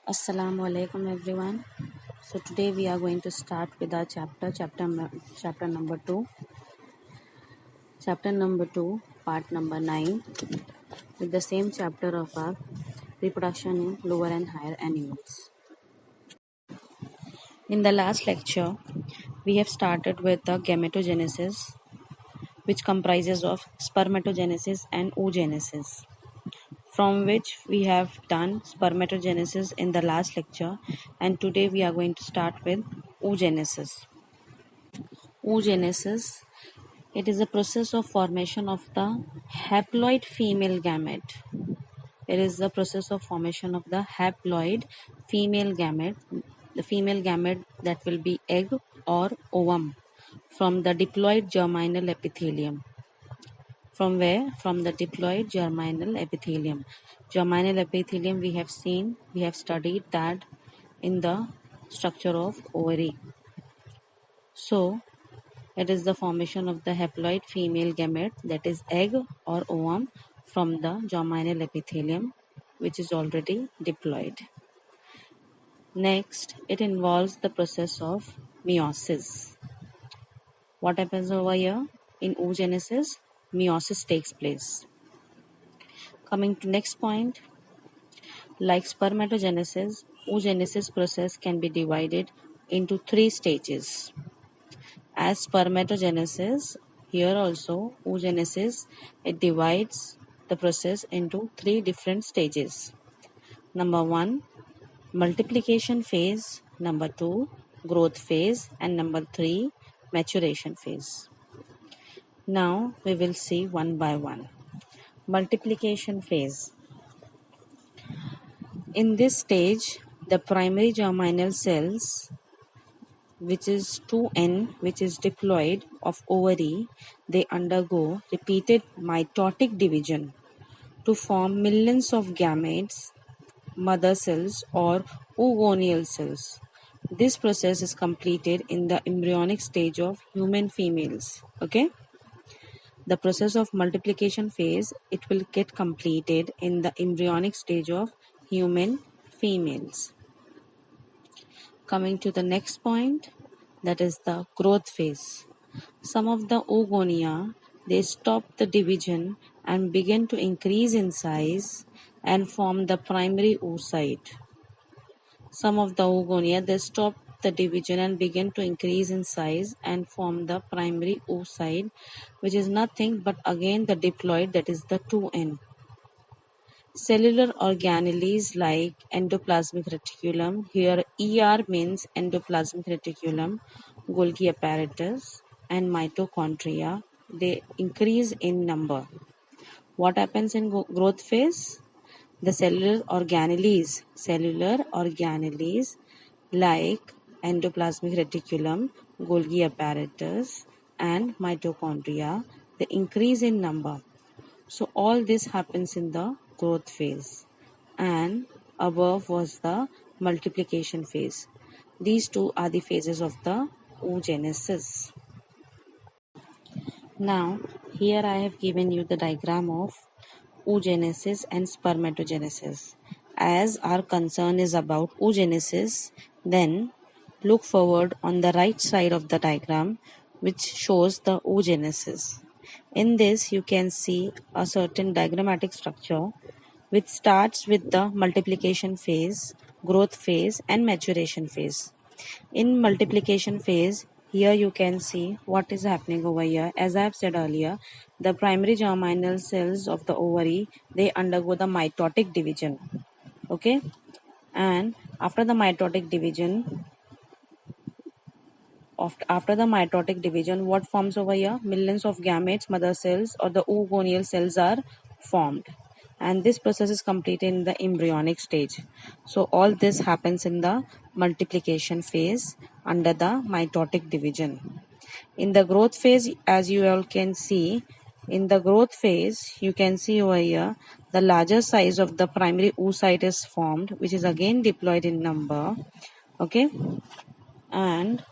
Assalamu alaikum everyone. So today we are going to start with our chapter number 2. Chapter number 2, part number 9, with the same chapter of our reproduction in lower and higher animals. In the last lecture, we have started with the gametogenesis, which comprises of spermatogenesis and oogenesis, from which we have done spermatogenesis in the last lecture, and today we are going to start with oogenesis. Oogenesis, it is a process of formation of the haploid female gamete. It is the process of formation of the haploid female gamete, the female gamete that will be egg or ovum from the diploid germinal epithelium. From where? From the diploid germinal epithelium. Germinal epithelium we have studied that in the structure of ovary. So, it is the formation of the haploid female gamete, that is egg or ovum, from the germinal epithelium, which is already diploid. Next, it involves the process of meiosis. What happens over here? In oogenesis, meiosis takes place. Coming to next point, like spermatogenesis, oogenesis process can be divided into 3 stages. As spermatogenesis, here also oogenesis, it divides the process into 3 different stages. Number 1, multiplication phase. Number 2, growth phase. And number 3, maturation phase. Now we will see one by one. Multiplication phase. In this stage, the primary germinal cells, which is 2N, which is diploid of ovary, they undergo repeated mitotic division to form millions of gametes, mother cells or oogonial cells. This process is completed in the embryonic stage of human females. Okay? The process of multiplication phase, it will get completed in the embryonic stage of human females. Coming to the next point, that is the growth phase. Some of the oogonia, they stop the division and begin to increase in size and form the primary oocyte. Some of the oogonia, they stop the division and begin to increase in size and form the primary oocyte, which is nothing but again the diploid, that is the 2N. Cellular organelles like endoplasmic reticulum, here ER means endoplasmic reticulum, Golgi apparatus and mitochondria, they increase in number. What happens in growth phase? The cellular organelles like endoplasmic reticulum, Golgi apparatus and mitochondria, they increase in number. So all this happens in the growth phase, and above was the multiplication phase. These two are the phases of the oogenesis. Now here I have given you the diagram of oogenesis and spermatogenesis. As our concern is about oogenesis, then look forward on the right side of the diagram, which shows the oogenesis. In this, you can see a certain diagrammatic structure which starts with the multiplication phase, growth phase, and maturation phase. In multiplication phase, here you can see what is happening over here. As I have said earlier, the primary germinal cells of the ovary, they undergo the mitotic division. Okay, and after the mitotic division, what forms over here? Millions of gametes, mother cells or the oogonial cells are formed, and this process is completed in the embryonic stage. So all this happens in the multiplication phase under the mitotic division. In the growth phase, as you all can see, in the growth phase, you can see over here the larger size of the primary oocyte is formed, which is again diploid in number. Okay, and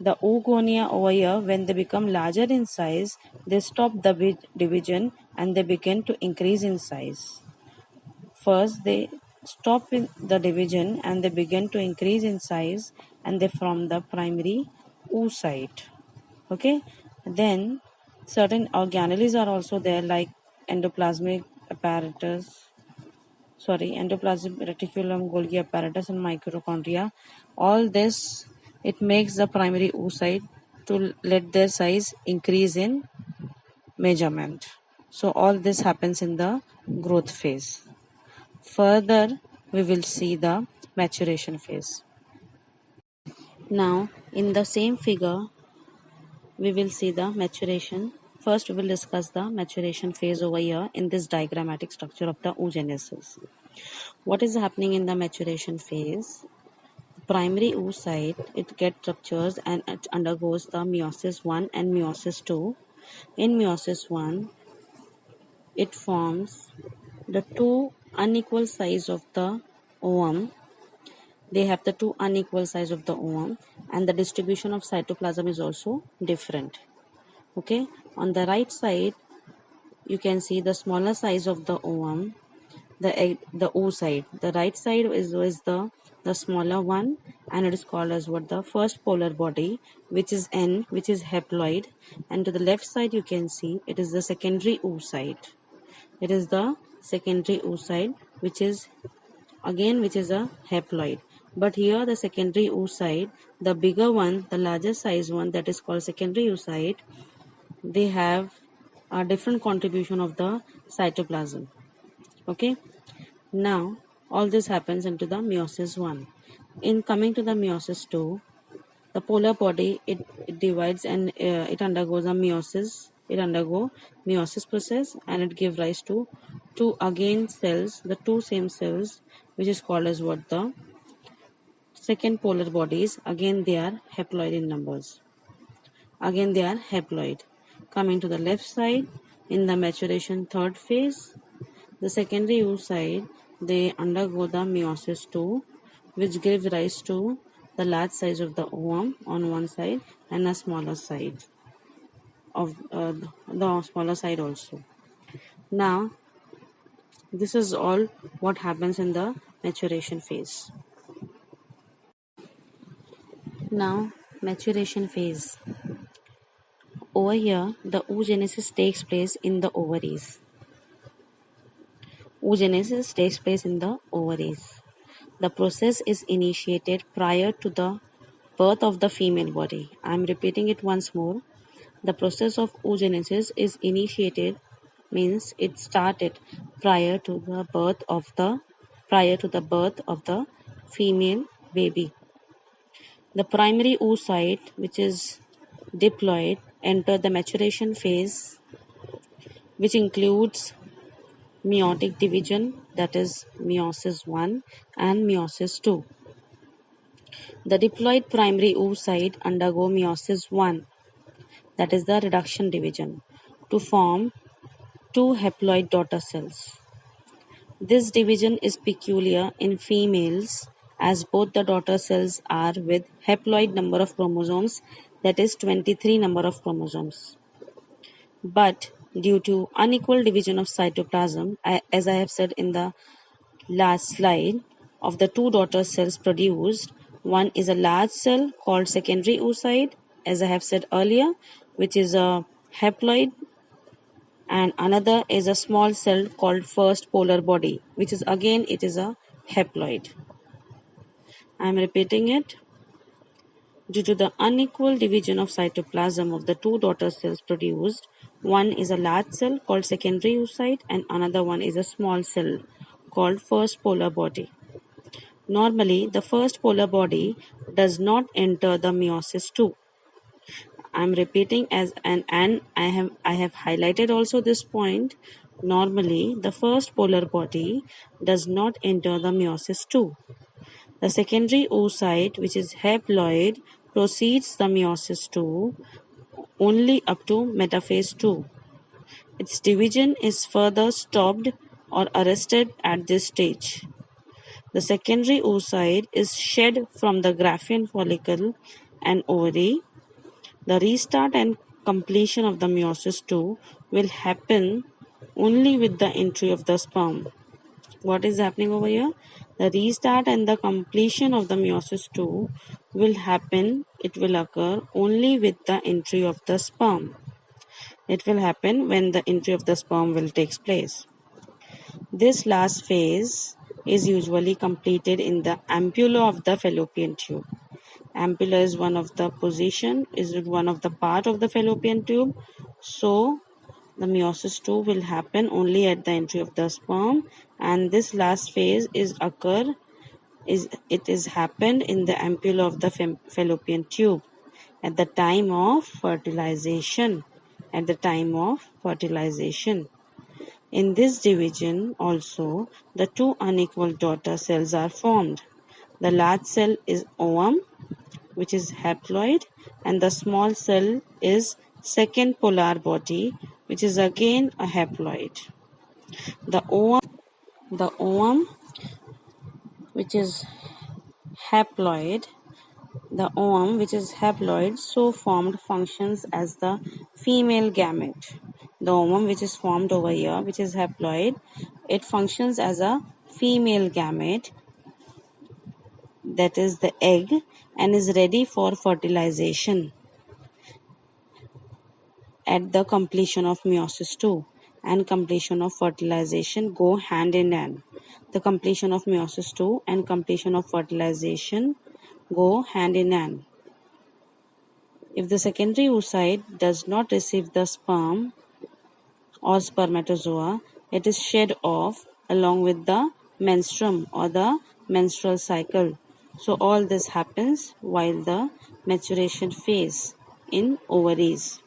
the oogonia over here, when they become larger in size, they stop the division and they begin to increase in size. First, they stop in the division and they begin to increase in size and they form the primary oocyte. Okay, then certain organelles are also there like endoplasmic apparatus, endoplasmic reticulum, Golgi apparatus, and mitochondria. All this it makes the primary oocyte to let their size increase in measurement. So all this happens in the growth phase. Further, we will see the maturation phase. Now, in the same figure, we will see the maturation. First, we will discuss the maturation phase over here in this diagrammatic structure of the oogenesis. What is happening in the maturation phase? Primary oocyte, it gets structures and it undergoes the meiosis 1 and meiosis 2. In meiosis 1, it forms the two unequal size of the ovum. They have the two unequal size of the ovum and the distribution of cytoplasm is also different. Okay, on the right side you can see the smaller size of the ovum, the oocyte. The right side is the smaller one and it is called as what, the first polar body, which is N, which is haploid, and to the left side you can see it is the secondary oocyte. It is the secondary oocyte which is a haploid. But here the secondary oocyte, the bigger one, the larger size one, that is called secondary oocyte, they have a different contribution of the cytoplasm. Okay, now all this happens into the meiosis 1. In coming to the meiosis 2, the polar body, it divides and it undergoes a meiosis. It undergo meiosis process and it gives rise to two again cells, the two same cells, which is called as what, the second polar bodies. Again they are haploid in numbers. Again they are haploid. Coming to the left side, in the maturation third phase, the secondary oocyte, they undergo the meiosis 2, which gives rise to the large size of the ovum on one side and a smaller side of the smaller side also. Now, this is all what happens in the maturation phase. Now, maturation phase. Over here, the oogenesis takes place in the ovaries. Oogenesis takes place in the ovaries. The process is initiated prior to the birth of the female body. I am repeating it once more. The process of oogenesis is initiated, means it started prior to the birth of the female baby. The primary oocyte, which is diploid, enter the maturation phase, which includes meiotic division, that is meiosis 1 and meiosis 2. The diploid primary oocyte undergo meiosis 1, that is the reduction division, to form two haploid daughter cells. This division is peculiar in females as both the daughter cells are with haploid number of chromosomes, that is 23 number of chromosomes. But due to unequal division of cytoplasm, as I have said in the last slide, of the two daughter cells produced, one is a large cell called secondary oocyte, as I have said earlier, which is a haploid, and another is a small cell called first polar body, which is again it is a haploid. I am repeating it. Due to the unequal division of cytoplasm of the two daughter cells produced, one is a large cell called secondary oocyte and another one is a small cell called first polar body. Normally, the first polar body does not enter the meiosis 2. I am repeating and I have highlighted also this point. Normally, the first polar body does not enter the meiosis 2. The secondary oocyte, which is haploid, proceeds the meiosis 2 only up to metaphase 2. Its division is further stopped or arrested at this stage. The secondary oocyte is shed from the Graafian follicle and ovary. The restart and completion of the meiosis 2 will happen only with the entry of the sperm. What is happening over here? The restart and the completion of the meiosis II will happen, it will occur only with the entry of the sperm. It will happen when the entry of the sperm will take place. This last phase is usually completed in the ampulla of the fallopian tube. Ampulla is one of the part of the fallopian tube. So the meiosis II will happen only at the entry of the sperm, and this last phase is happened in the ampulla of the fallopian tube at the time of fertilization. In this division also, the two unequal daughter cells are formed. The large cell is ovum, which is haploid, and the small cell is second polar body, which is again a haploid. The ovum, which is haploid, so formed, functions as the female gamete. The ovum, which is formed over here, which is haploid, it functions as a female gamete, that is the egg, and is ready for fertilization at the completion of meiosis II, and completion of fertilization go hand in hand. The completion of meiosis II and completion of fertilization go hand in hand. If the secondary oocyte does not receive the sperm or spermatozoa, it is shed off along with the menstruum or the menstrual cycle. So all this happens while the maturation phase in ovaries.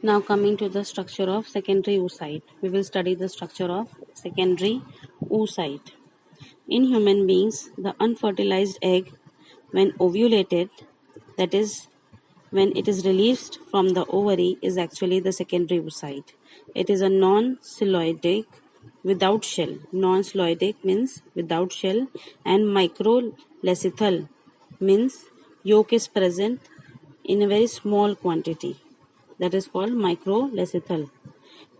Now coming to the structure of secondary oocyte. We will study the structure of secondary oocyte. In human beings, the unfertilized egg, when ovulated, that is, when it is released from the ovary, is actually the secondary oocyte. It is a non-cylindric without shell. Non-cylindric means without shell, and microlecithal means yolk is present in a very small quantity. That is called microlecithal.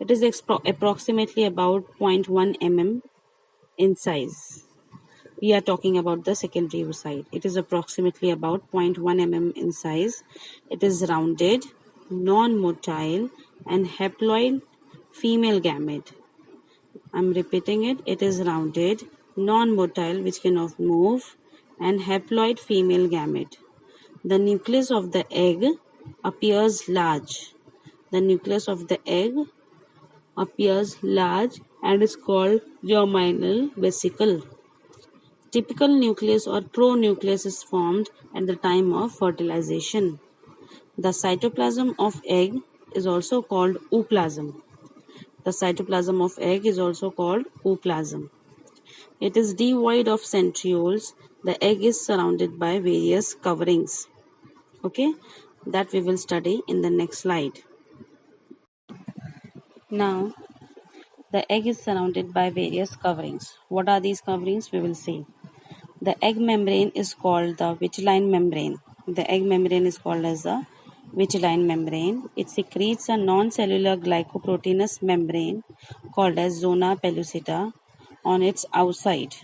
It is approximately about 0.1 mm in size. We are talking about the secondary oocyte. It is approximately about 0.1 mm in size. It is rounded, non-motile, and haploid female gamete. I am repeating it. It is rounded, non-motile, which cannot move, and haploid female gamete. The nucleus of the egg appears large. And is called germinal vesicle. Typical nucleus or pronucleus is formed at the time of fertilization. The cytoplasm of egg is also called ooplasm. It is devoid of centrioles. The egg is surrounded by various coverings. Okay, that we will study in the next slide. Now, the egg is surrounded by various coverings. What are these coverings? We will see. The egg membrane is called the vitelline membrane. It secretes a non-cellular glycoproteinous membrane called as zona pellucida on its outside.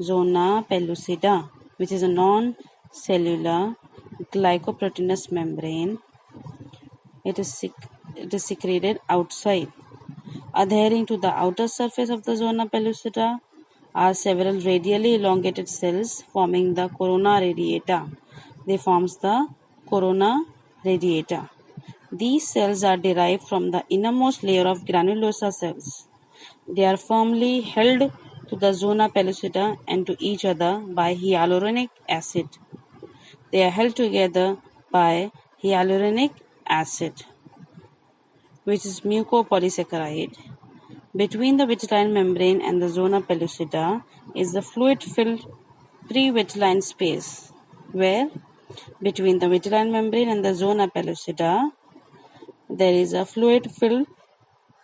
Zona pellucida, which is a non-cellular glycoproteinous membrane. It is secreted outside. Adhering to the outer surface of the zona pellucida are several radially elongated cells forming the corona radiata. These cells are derived from the innermost layer of granulosa cells. They are firmly held to the zona pellucida and to each other by hyaluronic acid. They are held together by hyaluronic acid, which is mucopolysaccharide. Between the vitelline membrane and the zona pellucida is the fluid-filled pre-vitelline space, where between the vitelline membrane and the zona pellucida there is a fluid-filled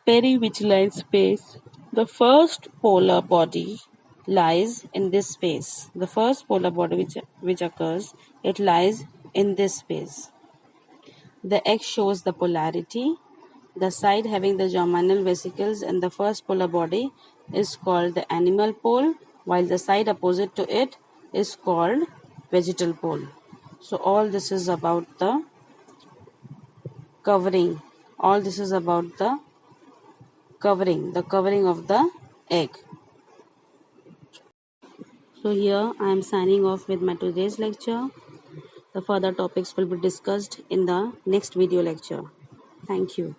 perivitelline space. The first polar body lies in this space. The first polar body which occurs, it lies in this space. The egg shows the polarity. The side having the germinal vesicles and the first polar body is called the animal pole, while the side opposite to it is called vegetal pole. So all this is about the covering. All this is about the covering of the egg. So here I am signing off with my today's lecture. The further topics will be discussed in the next video lecture. Thank you.